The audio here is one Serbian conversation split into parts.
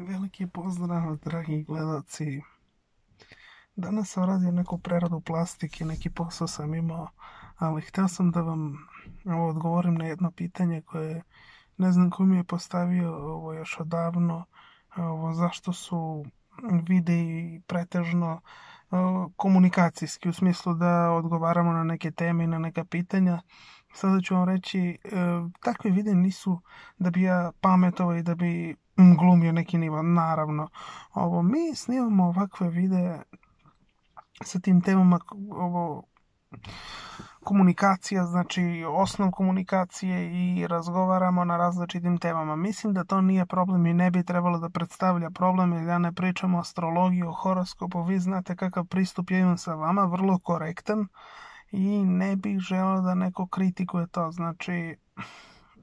Veliki pozdrav, dragi gledalci. Danas sam radio neku preradu plastike, neki posao sam imao, ali htio sam da vam odgovorim na jedno pitanje koje ne znam ko mi je postavio još odavno. Zašto su videi pretežno komunikacijski, u smislu da odgovaramo na neke teme i na neka pitanja. Sada ću vam reći, takvi videi nisu da bi ja pametovao i da bi glumio neki nivo. Naravno, mi snimamo ovakve videe sa tim temama, komunikacija, znači osnov komunikacije, i razgovaramo na različitim temama. Mislim da to nije problem i ne bi trebalo da predstavlja problem, jer ja ne pričam o astrologiji, o horoskopu. Vi znate kakav pristup ja imam sa vama, vrlo korektan, i ne bih želeo da neko kritikuje to. Znači,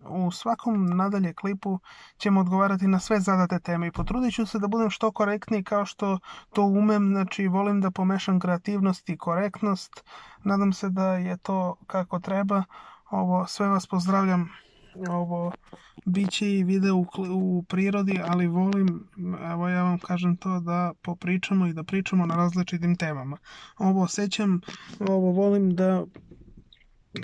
u svakom nadalje klipu ćemo odgovarati na sve zadate teme i potrudit ću se da budem što korektniji kao što to umem. Znači, volim da pomešam kreativnost i korektnost. Nadam se da je to kako treba. Sve vas pozdravljam. Biće i video u prirodi, ali volim, evo ja vam kažem to, da popričamo i da pričamo na različitim temama. Volim da,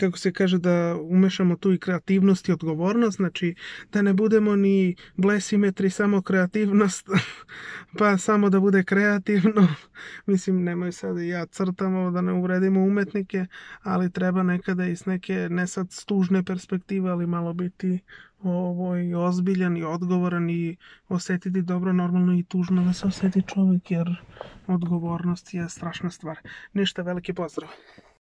kako se kaže, da umešamo tu i kreativnost i odgovornost, znači da ne budemo ni blesimetri, samo kreativnost, pa samo da bude kreativno. Mislim, nemoj sad i ja crtam da ne uvredimo umetnike, ali treba nekada iz neke, ne sad stužne perspektive, ali malo biti i ozbiljan i odgovoran i osjetiti dobro, normalno i tužno da se osjeti čovjek, jer odgovornost je strašna stvar. Ništa, veliki pozdrav.